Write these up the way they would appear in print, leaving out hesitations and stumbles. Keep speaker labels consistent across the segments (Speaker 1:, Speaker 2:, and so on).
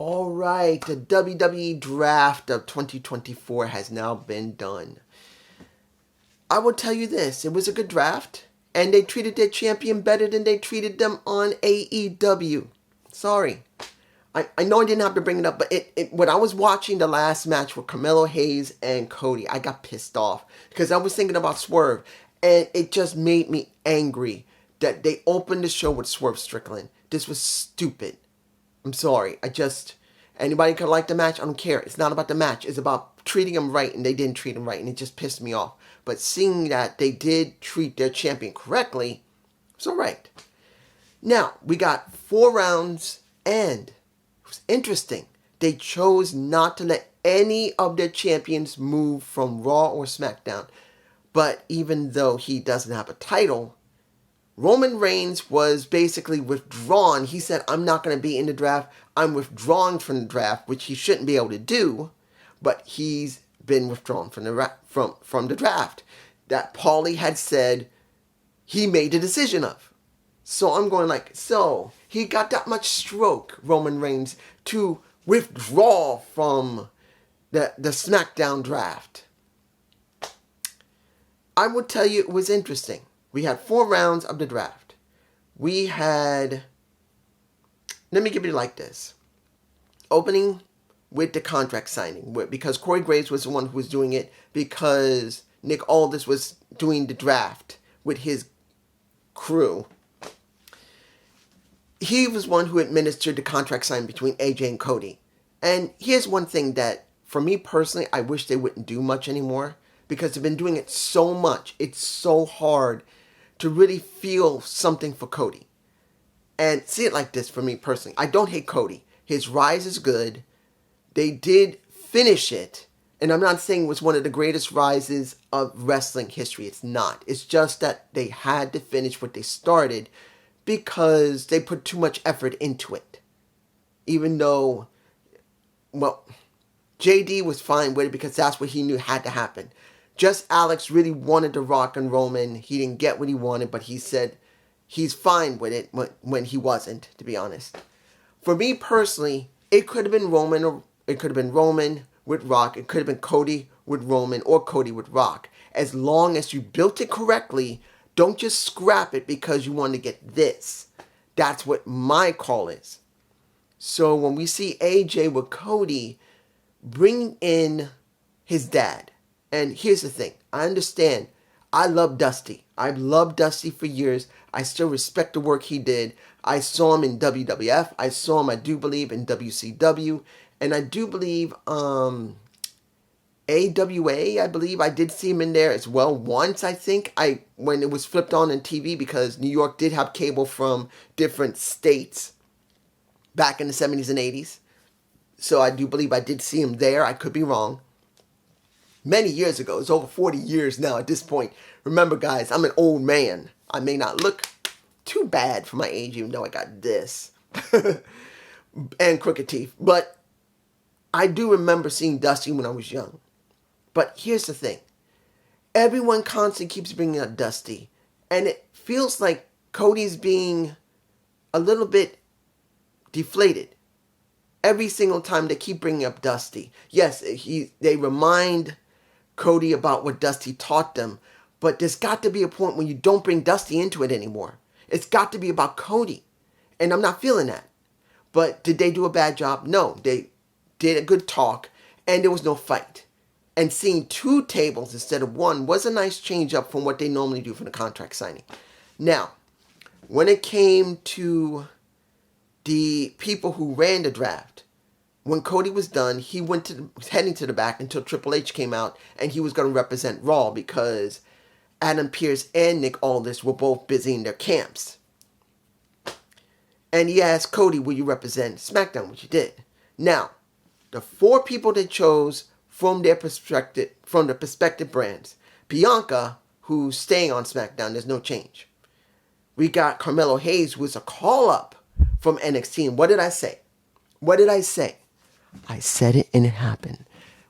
Speaker 1: All right, the WWE Draft of 2024 has now been done. I will tell you this, it was a good draft, and they treated their champion better than they treated them on AEW. Sorry. I know I didn't have to bring it up, but when I was watching the last match with Carmelo Hayes and Cody, I got pissed off because I was thinking about Swerve, and it just made me angry that they opened the show with Swerve Strickland. This was stupid. I'm sorry. Anybody could like the match. I don't care. It's not about the match. It's about treating him right, and they didn't treat him right, and it just pissed me off. But seeing that they did treat their champion correctly, it's all right. Now, we got 4 rounds, and it was interesting. They chose not to let any of their champions move from Raw or SmackDown. But even though he doesn't have a title, Roman Reigns was basically withdrawn. He said, I'm not going to be in the draft. I'm withdrawing from the draft, which he shouldn't be able to do. But he's been withdrawn from the draft that Paulie had said he made the decision of. So I'm going so he got that much stroke, Roman Reigns, to withdraw from the SmackDown draft. I will tell you it was interesting. We had 4 rounds of the draft. Let me give you like this. Opening with the contract signing, because Corey Graves was the one who was doing it, because Nick Aldis was doing the draft with his crew. He was one who administered the contract signing between AJ and Cody. And here's one thing that, for me personally, I wish they wouldn't do much anymore, because they've been doing it so much. It's so hard to really feel something for Cody. And see it like this for me personally. I don't hate Cody. His rise is good. They did finish it. And I'm not saying it was one of the greatest rises of wrestling history. It's not. It's just that they had to finish what they started because they put too much effort into it. Even though, JD was fine with it because that's what he knew had to happen. Just Alex really wanted to rock and Roman. He didn't get what he wanted, but he said he's fine with it when he wasn't, to be honest. For me personally, it could have been Roman, or it could have been Roman with Rock. It could have been Cody with Roman or Cody with Rock. As long as you built it correctly, don't just scrap it because you want to get this. That's what my call is. So when we see AJ with Cody, bring in his dad. And here's the thing. I understand. I love Dusty. I've loved Dusty for years. I still respect the work he did. I saw him in WWF. I saw him, I do believe, in WCW. And I do believe AWA, I believe I did see him in there as well once, I think. When it was flipped on TV, because New York did have cable from different states back in the 70s and 80s. So I do believe I did see him there. I could be wrong. Many years ago. It's over 40 years now at this point. Remember, guys, I'm an old man. I may not look too bad for my age, even though I got this. And crooked teeth. But I do remember seeing Dusty when I was young. But here's the thing. Everyone constantly keeps bringing up Dusty. And it feels like Cody's being a little bit deflated. Every single time they keep bringing up Dusty. Yes, they remind Cody about what Dusty taught them, but there's got to be a point when you don't bring Dusty into it anymore. It's got to be about Cody, and I'm not feeling that. But did they do a bad job? No, they did a good talk, and there was no fight. And seeing 2 tables instead of 1 was a nice change up from what they normally do for the contract signing. Now, when it came to the people who ran the draft, when Cody was done, he was heading to the back until Triple H came out, and he was going to represent Raw because Adam Pearce and Nick Aldis were both busy in their camps. And he asked Cody, will you represent SmackDown, which he did. Now, the 4 people they chose from the prospective brands. Bianca, who's staying on SmackDown, there's no change. We got Carmelo Hayes, who was a call-up from NXT. And what did I say? I said it and it happened.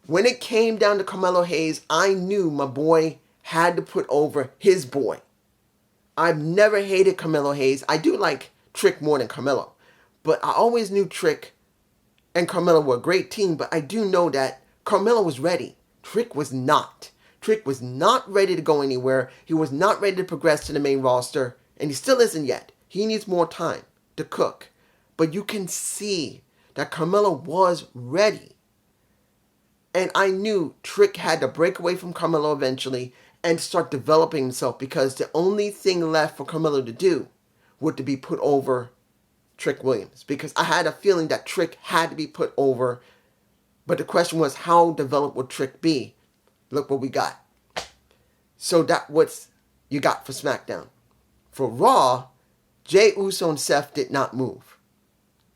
Speaker 1: When it came down to Carmelo Hayes, I knew my boy had to put over his boy. I've never hated Carmelo Hayes. I do like Trick more than Carmelo. But I always knew Trick and Carmella were a great team, but I do know that Carmella was ready. Trick was not. Trick was not ready to go anywhere. He was not ready to progress to the main roster, and he still isn't yet. He needs more time to cook. But you can see that Carmella was ready. And I knew Trick had to break away from Carmella eventually and start developing himself, because the only thing left for Carmella to do would to be put over Trick Williams. Because I had a feeling that Trick had to be put over. But the question was, how developed would Trick be? Look what we got. So that's what you got for SmackDown. For Raw, Jey Uso and Seth did not move.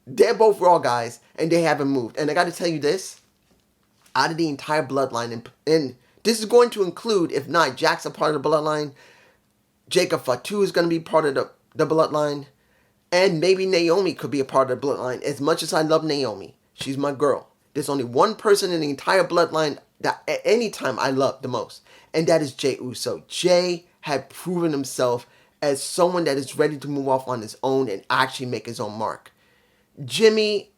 Speaker 1: They're both Raw guys, and they haven't moved. And I got to tell you this, out of the entire bloodline, and this is going to include, if not Jack's a part of the bloodline, Jacob Fatu is going to be part of the bloodline, and maybe Naomi could be a part of the bloodline. As much as I love Naomi, she's my girl. There's only one person in the entire bloodline that at any time I love the most, and that is Jey Uso. Jey had proven himself as someone that is ready to move off on his own and actually make his own mark. Jimmy,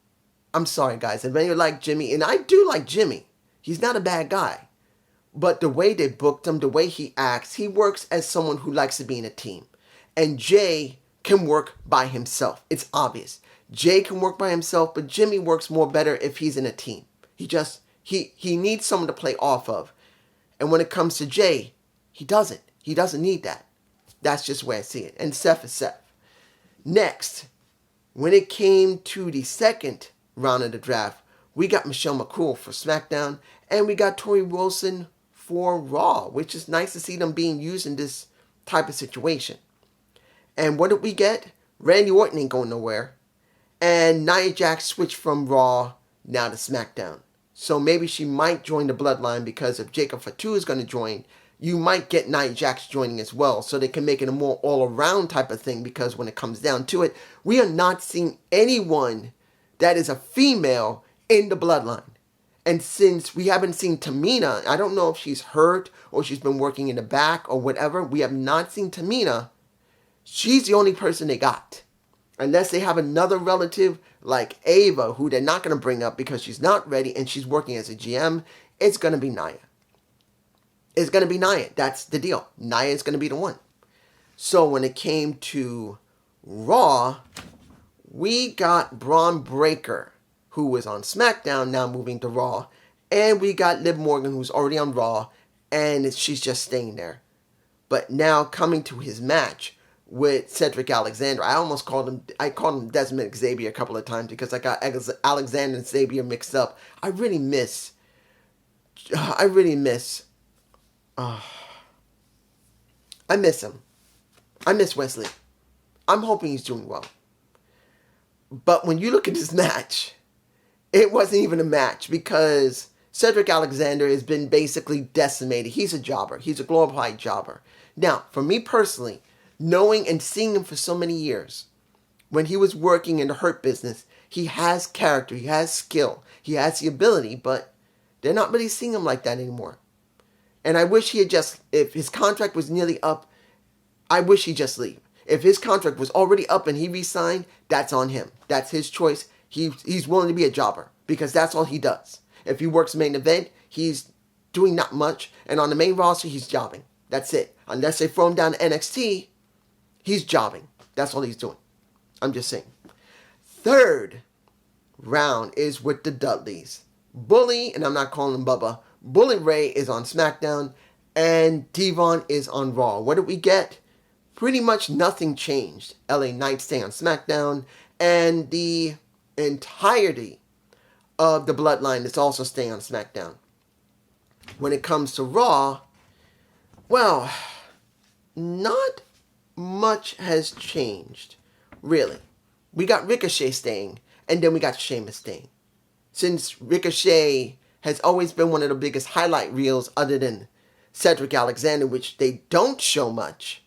Speaker 1: I'm sorry guys, if any like Jimmy, and I do like Jimmy, he's not a bad guy. But the way they booked him, the way he acts, he works as someone who likes to be in a team. And Jey can work by himself. It's obvious. Jey can work by himself, but Jimmy works more better if he's in a team. He needs someone to play off of. And when it comes to Jey, he doesn't. He doesn't need that. That's just the way I see it. And Seth is Seth. Next, when it came to the second round of the draft, we got Michelle McCool for SmackDown, and we got Tori Wilson for Raw, which is nice to see them being used in this type of situation. And what did we get? Randy Orton ain't going nowhere. And Nia Jax switched from Raw now to SmackDown. So maybe she might join the bloodline, because if Jacob Fatu is going to join, you might get Nia Jax joining as well, so they can make it a more all-around type of thing, because when it comes down to it, we are not seeing anyone that is a female in the bloodline. And since we haven't seen Tamina, I don't know if she's hurt or she's been working in the back or whatever, we have not seen Tamina. She's the only person they got. Unless they have another relative like Ava, who they're not going to bring up because she's not ready and she's working as a GM, it's going to be Nia. It's going to be Nia. That's the deal. Nia is going to be the one. So when it came to Raw, we got Braun Breaker, who was on SmackDown, now moving to Raw. And we got Liv Morgan, who's already on Raw, and she's just staying there. But now coming to his match with Cedric Alexander, I called him Desmond Xavier a couple of times because I got Alexander and Xavier mixed up. I miss him. I miss Wesley. I'm hoping he's doing well. But when you look at this match, it wasn't even a match, because Cedric Alexander has been basically decimated. He's a jobber. He's a glorified jobber. Now, for me personally, knowing and seeing him for so many years, when he was working in the Hurt business, he has character, he has skill, he has the ability, but they're not really seeing him like that anymore. And I wish he had if his contract was nearly up, I wish he'd just leave. If his contract was already up and he re-signed, that's on him. That's his choice. He's willing to be a jobber, because that's all he does. If he works main event, he's doing not much. And on the main roster, he's jobbing. That's it. Unless they throw him down to NXT, he's jobbing. That's all he's doing. I'm just saying. Third round is with the Dudleys. Bully, and I'm not calling him Bubba, Bully Ray is on SmackDown, and Devon is on Raw. What did we get? Pretty much nothing changed. LA Knight stay on SmackDown, and the entirety of the Bloodline is also staying on SmackDown. When it comes to Raw, well, not much has changed, really. We got Ricochet staying, and then we got Sheamus staying. Since Ricochet has always been one of the biggest highlight reels other than Cedric Alexander, which they don't show much.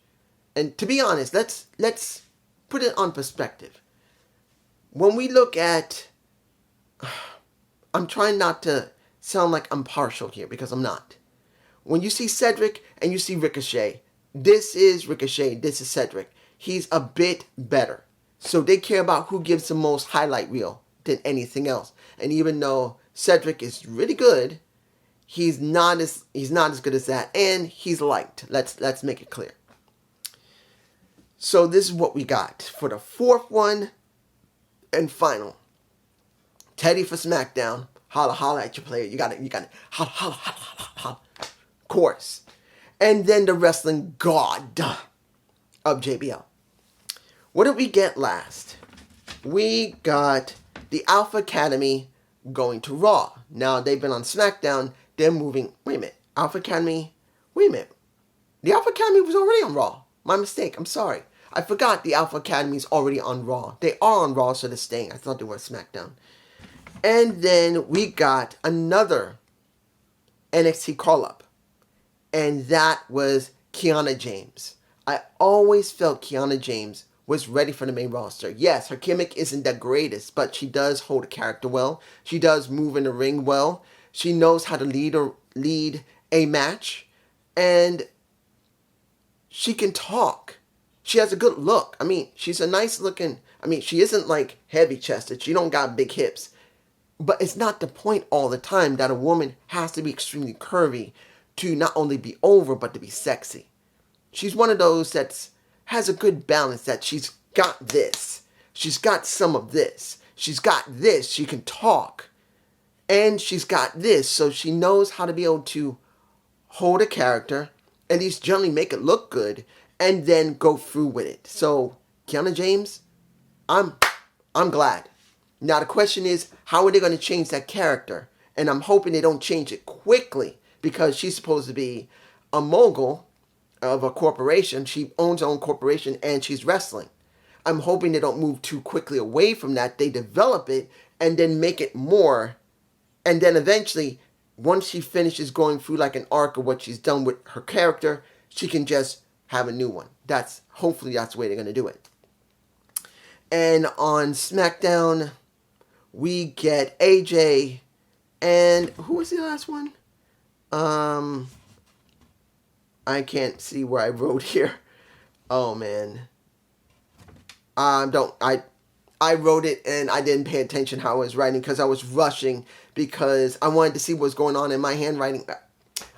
Speaker 1: And to be honest, let's put it on perspective. When we look at, I'm trying not to sound like I'm partial here, because I'm not. When you see Cedric and you see Ricochet, this is Ricochet, this is Cedric. He's a bit better. So they care about who gives the most highlight reel. than anything else. And even though Cedric is really good, he's not as good as that, and he's liked. Let's make it clear. So this is what we got for the fourth one and final. Teddy for SmackDown. Holla holla at your player. You got it. Holla holla holla holla holla. Of course. And then the wrestling god of JBL. What did we get last? We got the Alpha Academy going to Raw. Now they've been on SmackDown. They're moving. Wait a minute. Alpha Academy. Wait a minute. The Alpha Academy was already on Raw. My mistake. I'm sorry. I forgot the Alpha Academy is already on Raw. They are on Raw, so they're staying. I thought they were SmackDown. And then we got another NXT call-up. And that was Kiana James. I always felt Kiana James was ready for the main roster. Yes, her gimmick isn't the greatest, but she does hold a character well. She does move in the ring well. She knows how to lead a match. And she can talk. She has a good look. I mean, she's a nice looking... I mean, she isn't like heavy chested. She don't got big hips. But it's not the point all the time that a woman has to be extremely curvy to not only be over, but to be sexy. She's one of those that has a good balance, that she's got this. She's got some of this. She's got this. She can talk. And she's got this. So she knows how to be able to hold a character, at least generally make it look good, and then go through with it. So, Kiana James, I'm glad. Now the question is, how are they going to change that character? And I'm hoping they don't change it quickly, because she's supposed to be a mogul of a corporation. She owns her own corporation and she's wrestling. I'm hoping they don't move too quickly away from that. They develop it and then make it more. And then eventually, once she finishes going through like an arc of what she's done with her character, she can just have a new one. Hopefully that's the way they're going to do it. And on SmackDown, we get AJ and who was the last one? I can't see where I wrote here. Oh man. I wrote it and I didn't pay attention how I was writing because I was rushing because I wanted to see what was going on in my handwriting.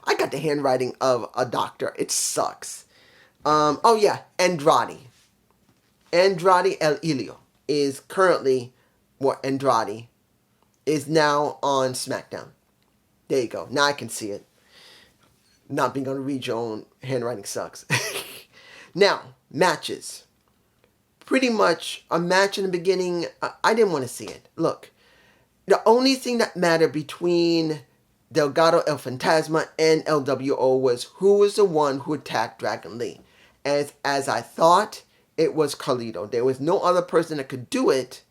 Speaker 1: I got the handwriting of a doctor. It sucks. Oh yeah, Andrade El Ilio is currently Andrade is now on SmackDown. There you go. Now I can see it. Not being able to read your own handwriting sucks. Now, matches. Pretty much a match in the beginning, I didn't want to see it. Look, the only thing that mattered between Delgado El Fantasma and LWO was who was the one who attacked Dragon Lee. As I thought, it was Carlito. There was no other person that could do it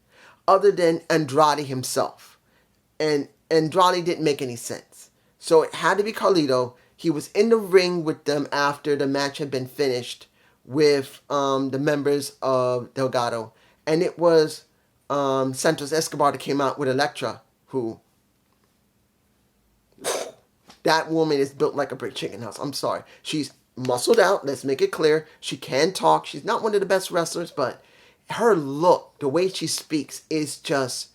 Speaker 1: other than Andrade himself. And Andrade didn't make any sense. So it had to be Carlito. He was in the ring with them after the match had been finished with the members of Delgado. And it was Santos Escobar that came out with Elektra, who... That woman is built like a brick chicken house. I'm sorry. She's muscled out. Let's make it clear. She can talk. She's not one of the best wrestlers, but her look, the way she speaks is just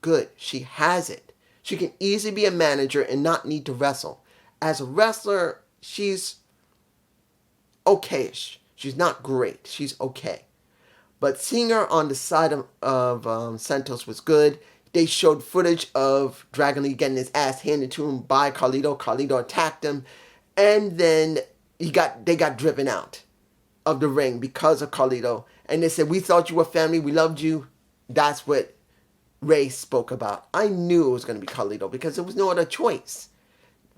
Speaker 1: good. She has it. She can easily be a manager and not need to wrestle. As a wrestler, she's okayish. She's not great. She's okay. But seeing her on the side of Santos was good. They showed footage of Dragon Lee getting his ass handed to him by Carlito. Carlito attacked him. And then they got driven out of the ring because of Carlito. And they said, we thought you were family. We loved you. That's what Ray spoke about. I knew it was going to be Carlito because there was no other choice.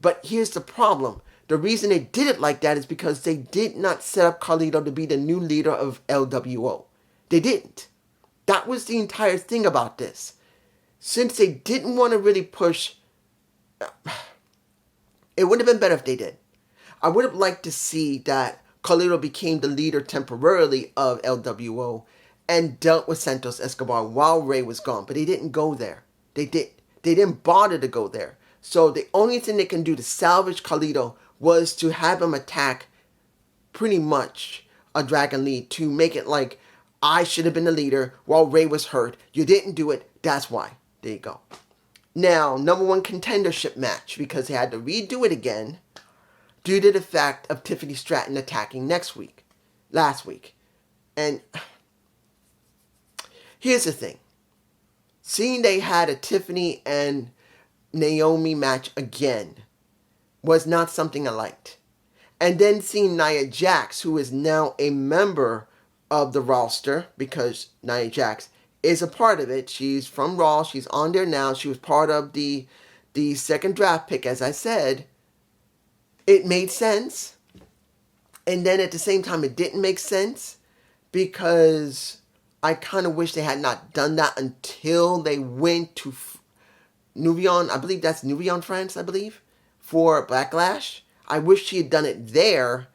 Speaker 1: But here's the problem. The reason they did it like that is because they did not set up Carlito to be the new leader of LWO. They didn't. That was the entire thing about this. Since they didn't want to really push... It would have been better if they did. I would have liked to see that Carlito became the leader temporarily of LWO and dealt with Santos Escobar while Ray was gone. But they didn't go there. They didn't bother to go there. So the only thing they can do to salvage Carlito was to have him attack pretty much a Dragon Lee to make it like I should have been the leader while Ray was hurt. You didn't do it. That's why. There you go. Now, number one contendership match, because they had to redo it again due to the fact of Tiffany Stratton attacking last week. And here's the thing. Seeing they had a Tiffany and Naomi match again was not something I liked. And then seeing Nia Jax, who is now a member of the roster, because Nia Jax is a part of it. She's from Raw. She's on there now. She was part of the second draft pick, as I said. It made sense. And then at the same time, it didn't make sense because I kind of wish they had not done that until they went to Nouvion. I believe that's Nouvion, France, I believe, for Backlash. I wish she had done it there,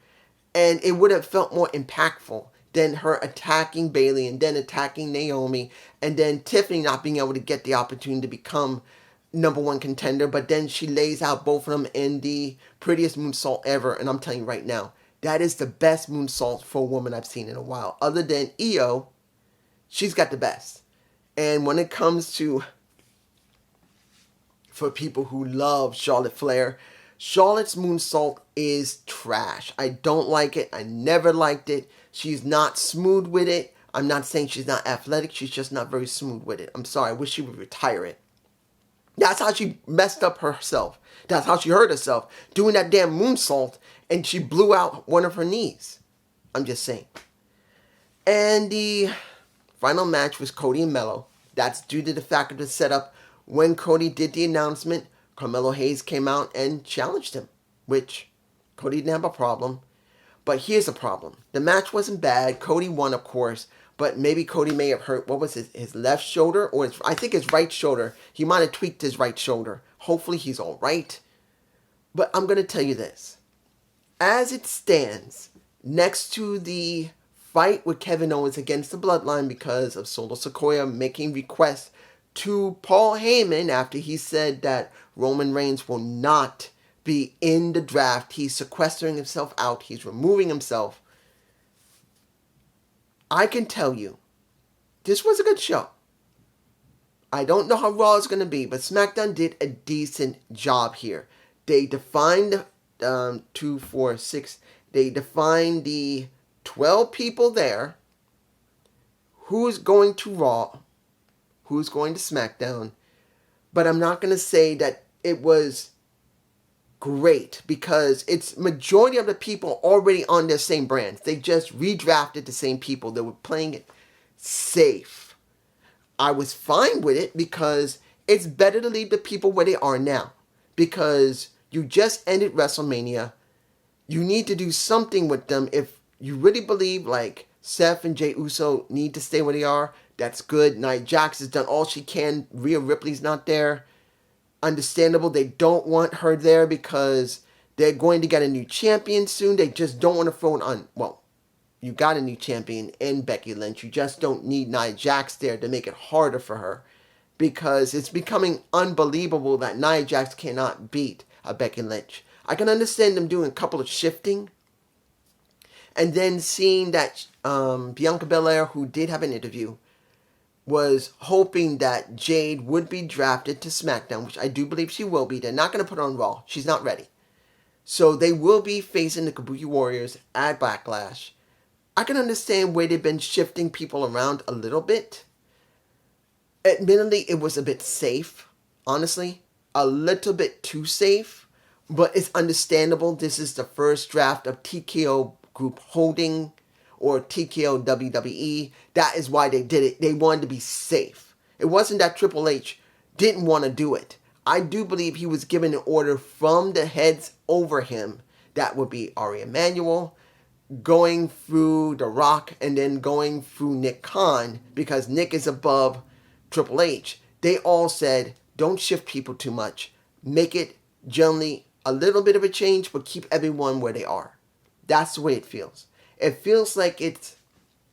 Speaker 1: and it would have felt more impactful than her attacking Bayley and then attacking Naomi, and then Tiffany not being able to get the opportunity to become number one contender, but then she lays out both of them in the prettiest moonsault ever, and I'm telling you right now, that is the best moonsault for a woman I've seen in a while. Other than Io, she's got the best. And when it comes to, for people who love Charlotte Flair, Charlotte's moonsault is trash. I don't like it. I never liked it. She's not smooth with it. I'm not saying she's not athletic. She's just not very smooth with it. I'm sorry. I wish she would retire it. That's how she messed up herself. That's how she hurt herself. Doing that damn moonsault, and she blew out one of her knees. I'm just saying. And the final match was Cody and Melo. That's due to the fact of the setup. When Cody did the announcement, Carmelo Hayes came out and challenged him, which Cody didn't have a problem. But here's the problem. The match wasn't bad. Cody won, of course, but maybe Cody may have hurt, what was his left shoulder? Or I think his right shoulder. He might have tweaked his right shoulder. Hopefully he's all right. But I'm going to tell you this. As it stands, next to the fight with Kevin Owens against the Bloodline because of Solo Sikoa making requests to Paul Heyman after he said that Roman Reigns will not be in the draft. He's sequestering himself out. He's removing himself. I can tell you, this was a good show. I don't know how Raw is going to be, but SmackDown did a decent job here. They defined 2, 4, 6. They defined the 12 people there. Who's going to Raw? Who's going to SmackDown? But I'm not going to say that it was great because it's majority of the people already on their same brands. They just redrafted the same people. They were playing it safe. I was fine with it because it's better to leave the people where they are now. Because you just ended WrestleMania. You need to do something with them. If you really believe like Seth and Jey Uso need to stay where they are, that's good. Nia Jax has done all she can. Rhea Ripley's not there. Understandable. They don't want her there because they're going to get a new champion soon. They just don't want to throw it on. Well, you got a new champion in Becky Lynch. You just don't need Nia Jax there to make it harder for her. Because it's becoming unbelievable that Nia Jax cannot beat a Becky Lynch. I can understand them doing a couple of shifting. And then seeing that Bianca Belair, who did have an interview, was hoping that Jade would be drafted to SmackDown, which I do believe she will be. They're not going to put her on Raw. She's not ready. So they will be facing the Kabuki Warriors at Backlash. I can understand where they've been shifting people around a little bit. Admittedly, it was a bit safe, honestly. A little bit too safe. But it's understandable. This is the first draft of TKO Group Holding or TKO WWE. That is why they did it. They wanted to be safe. It wasn't that Triple H didn't want to do it. I do believe he was given an order from the heads over him. That would be Ari Emanuel, going through The Rock, and then going through Nick Khan, because Nick is above Triple H. They all said, don't shift people too much. Make it generally a little bit of a change, but keep everyone where they are. That's the way it feels. It feels like it's,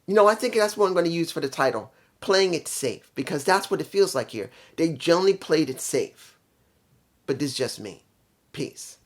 Speaker 1: I think that's what I'm going to use for the title. Playing it safe. Because that's what it feels like here. They generally played it safe. But this is just me. Peace.